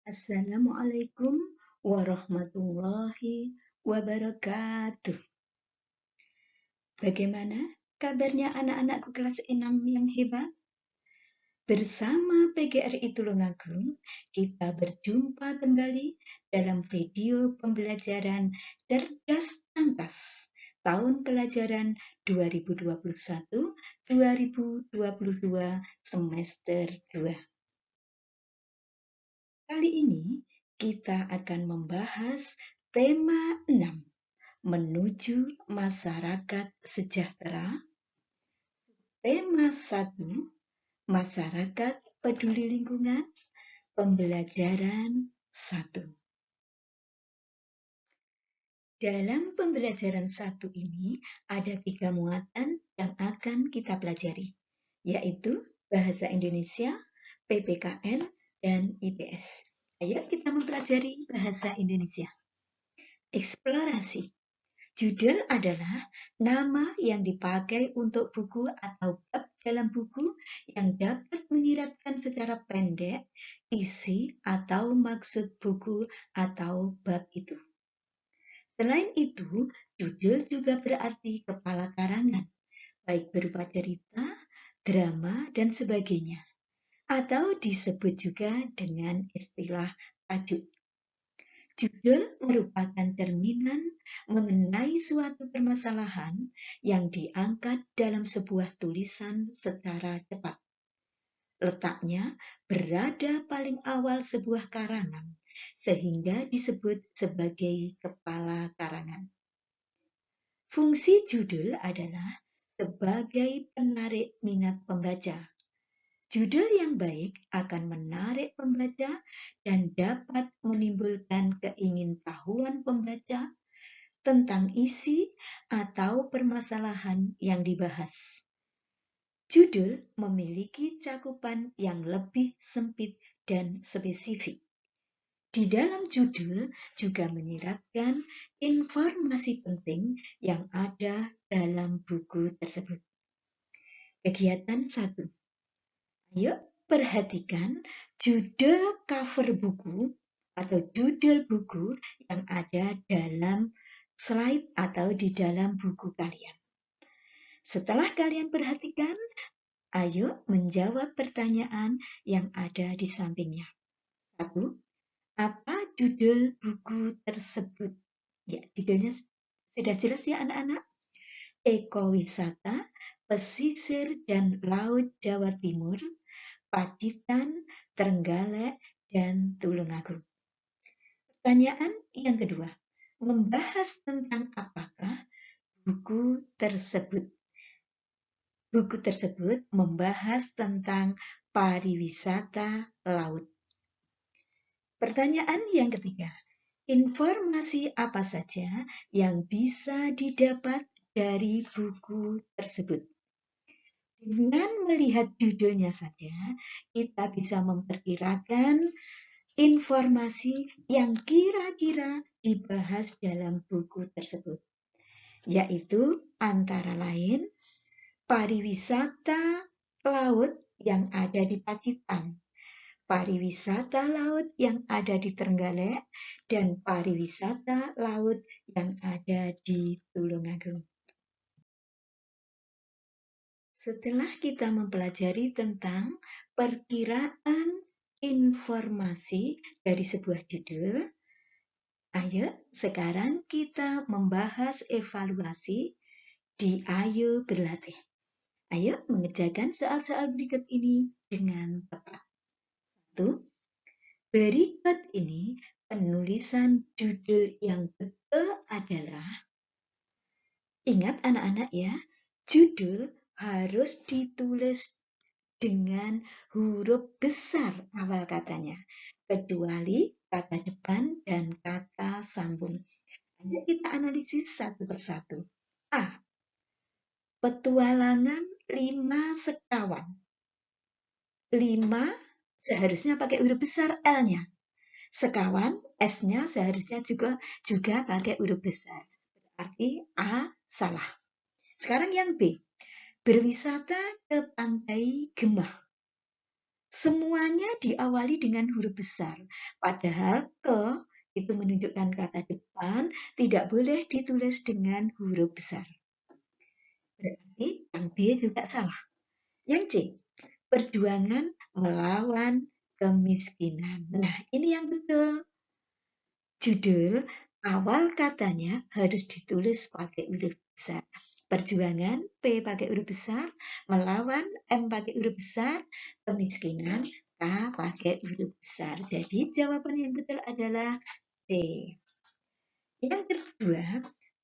Assalamualaikum warahmatullahi wabarakatuh. Bagaimana kabarnya anak-anakku kelas 6 yang hebat? Bersama PGRI Tulungagung, kita berjumpa kembali dalam video pembelajaran Cerdas Tangkas tahun pelajaran 2021-2022 semester 2. Kali ini kita akan membahas tema 6, menuju masyarakat sejahtera. Tema 1, masyarakat peduli lingkungan, pembelajaran 1. Dalam pembelajaran 1 ini ada 3 muatan yang akan kita pelajari, yaitu Bahasa Indonesia, PPKN, dan IPS. Ayo kita mempelajari Bahasa Indonesia. Eksplorasi. Judul adalah nama yang dipakai untuk buku atau bab dalam buku yang dapat menyiratkan secara pendek isi atau maksud buku atau bab itu. Selain itu, judul juga berarti kepala karangan, baik berupa cerita, drama, dan sebagainya, atau disebut juga dengan istilah tajuk. Judul merupakan cerminan mengenai suatu permasalahan yang diangkat dalam sebuah tulisan secara cepat. Letaknya berada paling awal sebuah karangan, sehingga disebut sebagai kepala karangan. Fungsi judul adalah sebagai penarik minat pembaca. Judul yang baik akan menarik pembaca dan dapat menimbulkan keingintahuan pembaca tentang isi atau permasalahan yang dibahas. Judul memiliki cakupan yang lebih sempit dan spesifik. Di dalam judul juga menyiratkan informasi penting yang ada dalam buku tersebut. Kegiatan 1. Ayo perhatikan judul cover buku atau judul buku yang ada dalam slide atau di dalam buku kalian. Setelah kalian perhatikan, ayo menjawab pertanyaan yang ada di sampingnya. 1. Apa judul buku tersebut? Ya, judulnya sudah jelas ya anak-anak? Ekowisata, Pesisir dan Laut Jawa Timur, Pacitan, Trenggalek, dan Tulungagung. Pertanyaan yang kedua, membahas tentang apakah buku tersebut? Buku tersebut membahas tentang pariwisata laut. Pertanyaan yang ketiga, informasi apa saja yang bisa didapat dari buku tersebut? Dengan melihat judulnya saja, kita bisa memperkirakan informasi yang kira-kira dibahas dalam buku tersebut, yaitu antara lain pariwisata laut yang ada di Pacitan, pariwisata laut yang ada di Trenggalek, dan pariwisata laut yang ada di Tulungagung. Setelah kita mempelajari tentang perkiraan informasi dari sebuah judul, ayo sekarang kita membahas evaluasi di Ayo Berlatih. Ayo mengerjakan soal-soal berikut ini dengan tepat. 1. Berikut ini penulisan judul yang betul adalah, ingat anak-anak ya, judul harus ditulis dengan huruf besar awal katanya, kecuali kata depan dan kata sambung. Ayo kita analisis satu persatu. A. Petualangan 5 sekawan. 5 seharusnya pakai huruf besar L-nya. Sekawan, S-nya seharusnya juga pakai huruf besar. Berarti A salah. Sekarang yang B. Berwisata ke Pantai Gemah. Semuanya diawali dengan huruf besar, padahal ke itu menunjukkan kata depan tidak boleh ditulis dengan huruf besar. Berarti yang B juga salah. Yang C, perjuangan melawan kemiskinan. Nah, ini yang betul. Judul awal katanya harus ditulis pakai huruf besar. Perjuangan P pakai huruf besar, melawan M pakai huruf besar, kemiskinan K pakai huruf besar. Jadi jawaban yang betul adalah C. Yang kedua,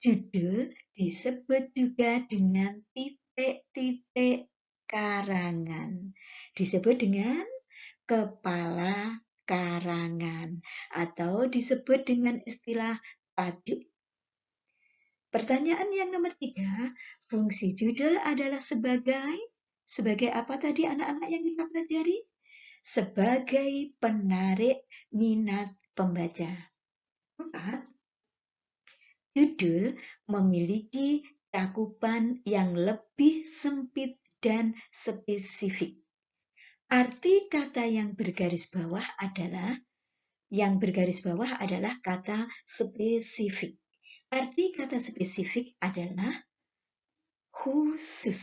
judul disebut juga dengan titik-titik karangan. Disebut dengan kepala karangan atau disebut dengan istilah tajuk. Pertanyaan yang nomor 3, fungsi judul adalah sebagai apa tadi anak-anak yang kita pelajari? Sebagai penarik minat pembaca. 4, judul memiliki cakupan yang lebih sempit dan spesifik. Arti kata yang bergaris bawah adalah kata spesifik. Arti kata spesifik adalah khusus.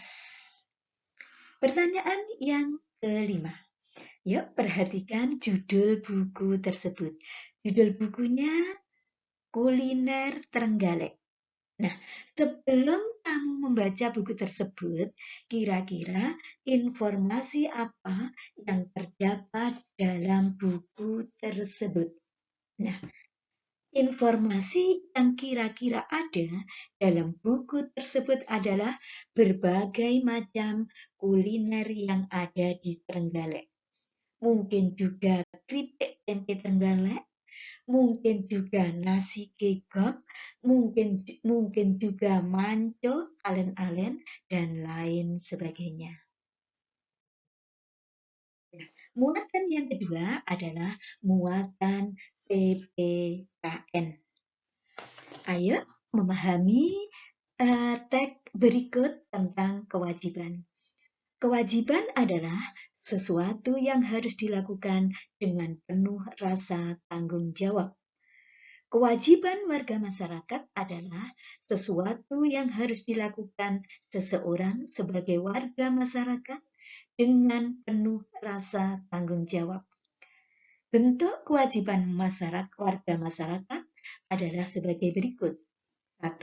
Pertanyaan yang kelima. Yuk perhatikan judul buku tersebut. Judul bukunya Kuliner Trenggalek. Nah, sebelum kamu membaca buku tersebut, kira-kira informasi apa yang terdapat dalam buku tersebut? Nah, informasi yang kira-kira ada dalam buku tersebut adalah berbagai macam kuliner yang ada di Trenggalek. Mungkin juga keripik tempe Trenggalek, mungkin juga nasi gegok, mungkin juga manco, alen-alen, dan lain sebagainya. Muatan yang kedua adalah muatan PPKN. Ayo memahami teks berikut tentang kewajiban. Kewajiban adalah sesuatu yang harus dilakukan dengan penuh rasa tanggung jawab. Kewajiban warga masyarakat adalah sesuatu yang harus dilakukan seseorang sebagai warga masyarakat dengan penuh rasa tanggung jawab. Bentuk kewajiban warga masyarakat adalah sebagai berikut. 1.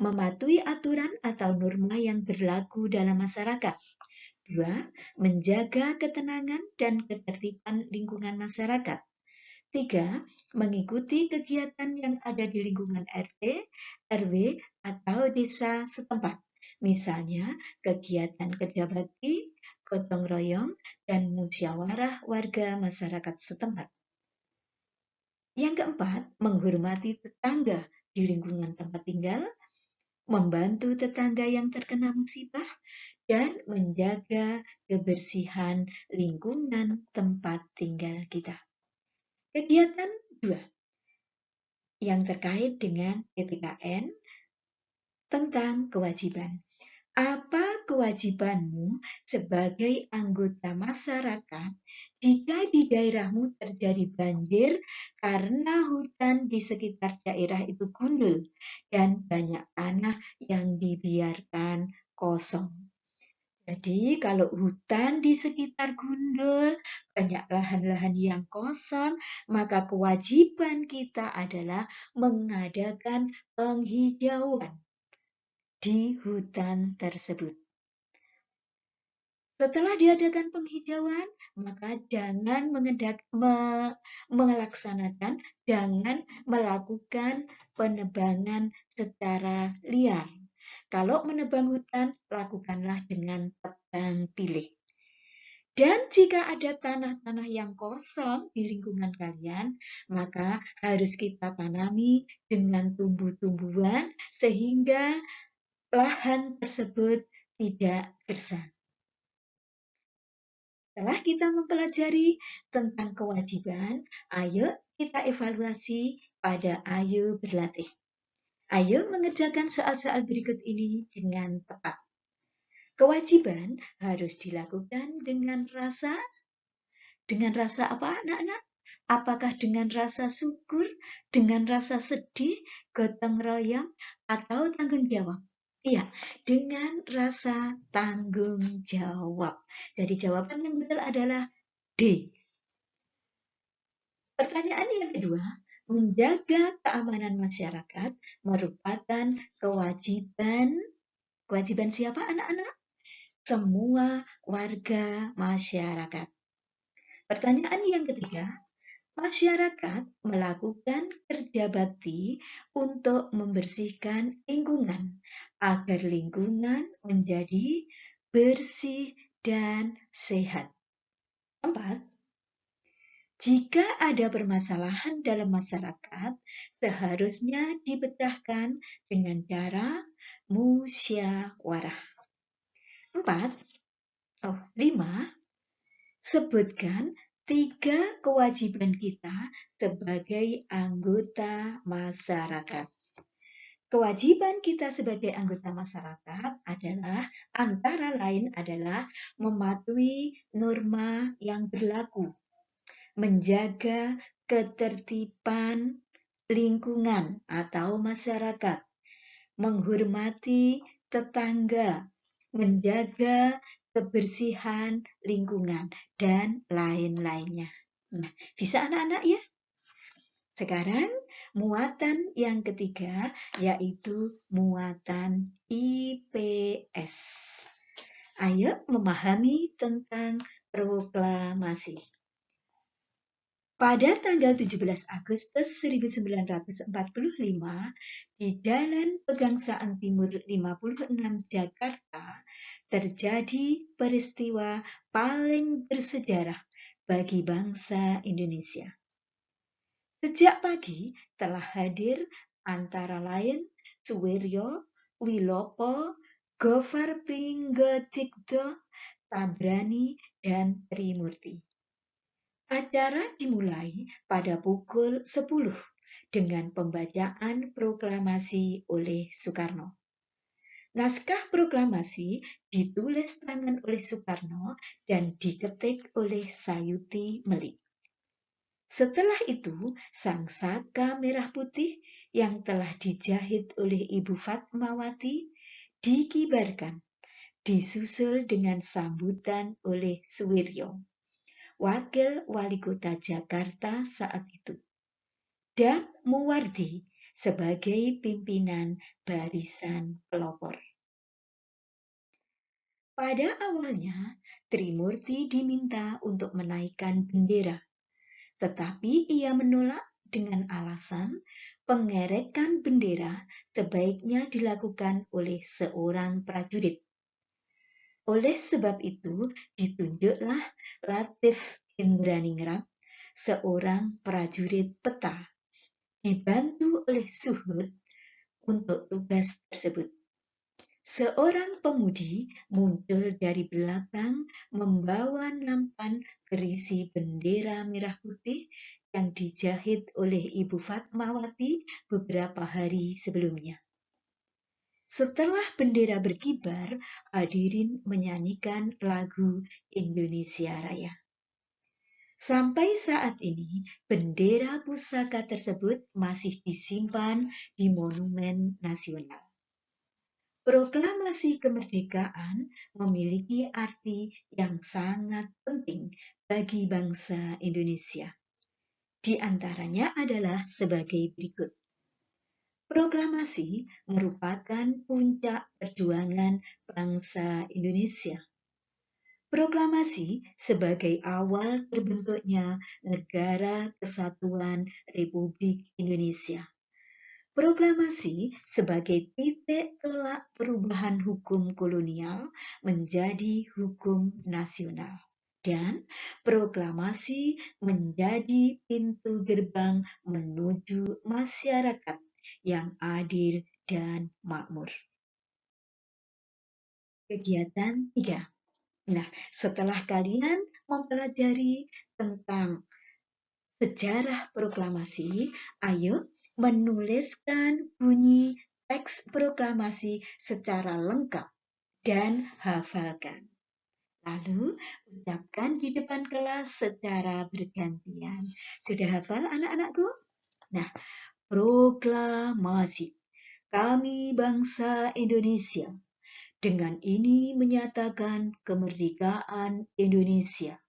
Mematuhi aturan atau norma yang berlaku dalam masyarakat. 2. Menjaga ketenangan dan ketertiban lingkungan masyarakat. 3. Mengikuti kegiatan yang ada di lingkungan RT, RW, atau desa setempat. Misalnya, kegiatan kerja bakti, gotong royong, dan musyawarah warga masyarakat setempat. Yang keempat, menghormati tetangga di lingkungan tempat tinggal, membantu tetangga yang terkena musibah, dan menjaga kebersihan lingkungan tempat tinggal kita. Kegiatan 2 yang terkait dengan PPKN tentang kewajiban. Apa kewajibanmu sebagai anggota masyarakat jika di daerahmu terjadi banjir karena hutan di sekitar daerah itu gundul dan banyak tanah yang dibiarkan kosong? Jadi kalau hutan di sekitar gundul, banyak lahan-lahan yang kosong, maka kewajiban kita adalah mengadakan penghijauan di hutan tersebut. Setelah diadakan penghijauan, maka jangan melakukan penebangan secara liar. Kalau menebang hutan, lakukanlah dengan tebang pilih. Dan jika ada tanah-tanah yang kosong di lingkungan kalian, maka harus kita tanami dengan tumbuh-tumbuhan sehingga lahan tersebut tidak gersang. Setelah kita mempelajari tentang kewajiban, ayo kita evaluasi pada ayo berlatih. Ayo mengerjakan soal-soal berikut ini dengan tepat. Kewajiban harus dilakukan dengan rasa Dengan rasa apa, anak-anak? Apakah dengan rasa syukur, dengan rasa sedih, gotong royong, atau tanggung jawab? Iya, dengan rasa tanggung jawab. Jadi jawaban yang betul adalah D. Pertanyaan yang kedua, menjaga keamanan masyarakat merupakan kewajiban siapa, anak-anak? Semua warga masyarakat. Pertanyaan yang ketiga, masyarakat melakukan kerja bakti untuk membersihkan lingkungan agar lingkungan menjadi bersih dan sehat. 4. Jika ada permasalahan dalam masyarakat, seharusnya dipecahkan dengan cara musyawarah. 5. Sebutkan 3 kewajiban kita sebagai anggota masyarakat. Kewajiban kita sebagai anggota masyarakat adalah antara lain adalah mematuhi norma yang berlaku, menjaga ketertiban lingkungan atau masyarakat, menghormati tetangga, menjaga kebersihan lingkungan, dan lain-lainnya. Nah, bisa anak-anak ya? Sekarang muatan yang ketiga yaitu muatan IPS. Ayo memahami tentang proklamasi. Pada tanggal 17 Agustus 1945 di Jalan Pegangsaan Timur 56 Jakarta terjadi peristiwa paling bersejarah bagi bangsa Indonesia. Sejak pagi telah hadir antara lain Suwiryo, Wilopo, Gofar Pringgotikdo, Tabrani, dan Trimurti. Acara dimulai pada pukul 10 dengan pembacaan proklamasi oleh Soekarno. Naskah proklamasi ditulis tangan oleh Soekarno dan diketik oleh Sayuti Melik. Setelah itu, sang saka merah putih yang telah dijahit oleh Ibu Fatmawati dikibarkan, disusul dengan sambutan oleh Suwiryo, Wakil Wali Kota Jakarta saat itu, dan Muwardi sebagai pimpinan barisan pelopor. Pada awalnya, Trimurti diminta untuk menaikkan bendera, tetapi ia menolak dengan alasan pengerekan bendera sebaiknya dilakukan oleh seorang prajurit. Oleh sebab itu, ditunjuklah Latif Indraningrat, seorang prajurit peta, dibantu oleh Suhud untuk tugas tersebut. Seorang pemudi muncul dari belakang membawa nampan berisi bendera merah putih yang dijahit oleh Ibu Fatmawati beberapa hari sebelumnya. Setelah bendera berkibar, hadirin menyanyikan lagu Indonesia Raya. Sampai saat ini, bendera pusaka tersebut masih disimpan di Monumen Nasional. Proklamasi kemerdekaan memiliki arti yang sangat penting bagi bangsa Indonesia. Di antaranya adalah sebagai berikut. Proklamasi merupakan puncak perjuangan bangsa Indonesia. Proklamasi sebagai awal terbentuknya Negara Kesatuan Republik Indonesia. Proklamasi sebagai titik tolak perubahan hukum kolonial menjadi hukum nasional. Dan proklamasi menjadi pintu gerbang menuju masyarakat yang adil dan makmur. Kegiatan 3. Nah, setelah kalian mempelajari tentang sejarah proklamasi, ayo menuliskan bunyi teks proklamasi secara lengkap dan hafalkan. Lalu ucapkan di depan kelas secara bergantian. Sudah hafal anak-anakku? Nah, proklamasi. Kami bangsa Indonesia dengan ini menyatakan kemerdekaan Indonesia.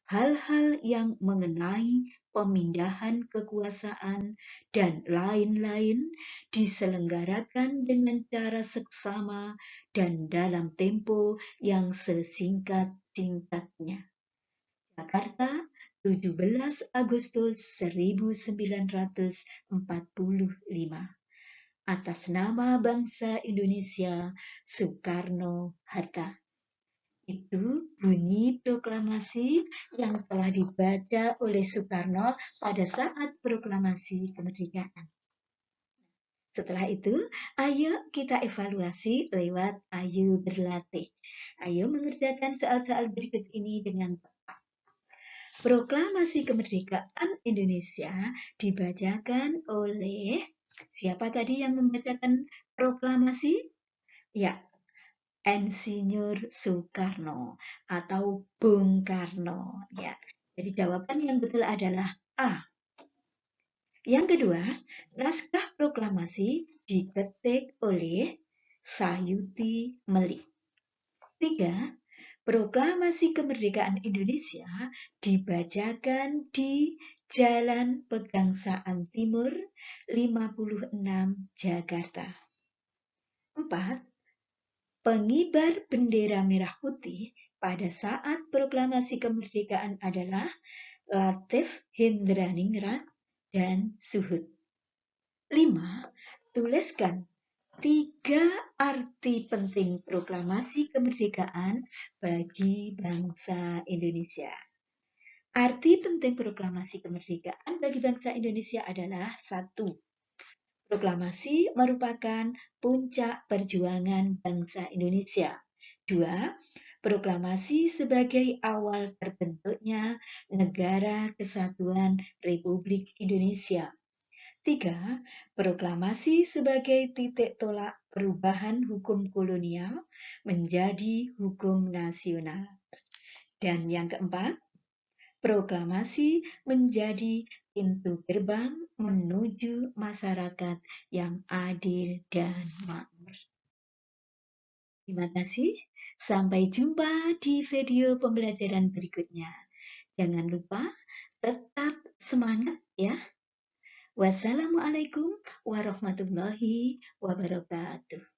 Hal-hal yang mengenai pemindahan kekuasaan dan lain-lain diselenggarakan dengan cara seksama dan dalam tempo yang sesingkat-singkatnya. Jakarta, 17 Agustus 1945. Atas nama bangsa Indonesia, Soekarno-Hatta. Itu bunyi proklamasi yang telah dibaca oleh Soekarno pada saat proklamasi kemerdekaan. Setelah itu, ayo kita evaluasi lewat ayo berlatih. Ayo mengerjakan soal-soal berikut ini dengan tepat. Proklamasi kemerdekaan Indonesia dibacakan oleh siapa tadi yang membacakan proklamasi? Ya, Insinyur Soekarno atau Bung Karno. Ya, jadi jawaban yang betul adalah A. Yang kedua, naskah proklamasi diketik oleh Sayuti Melik. 3. Proklamasi kemerdekaan Indonesia dibacakan di Jalan Pegangsaan Timur 56 Jakarta. 4. Pengibar bendera merah putih pada saat proklamasi kemerdekaan adalah Latif Hindraningrat dan Suhud. 5. Tuliskan 3 arti penting proklamasi kemerdekaan bagi bangsa Indonesia. Arti penting proklamasi kemerdekaan bagi bangsa Indonesia adalah 1. Proklamasi merupakan puncak perjuangan bangsa Indonesia. 2. Proklamasi sebagai awal terbentuknya Negara Kesatuan Republik Indonesia. 3. Proklamasi sebagai titik tolak perubahan hukum kolonial menjadi hukum nasional. Dan yang keempat, proklamasi menjadi pintu gerbang menuju masyarakat yang adil dan makmur. Terima kasih. Sampai jumpa di video pembelajaran berikutnya. Jangan lupa tetap semangat ya. Wassalamualaikum warahmatullahi wabarakatuh.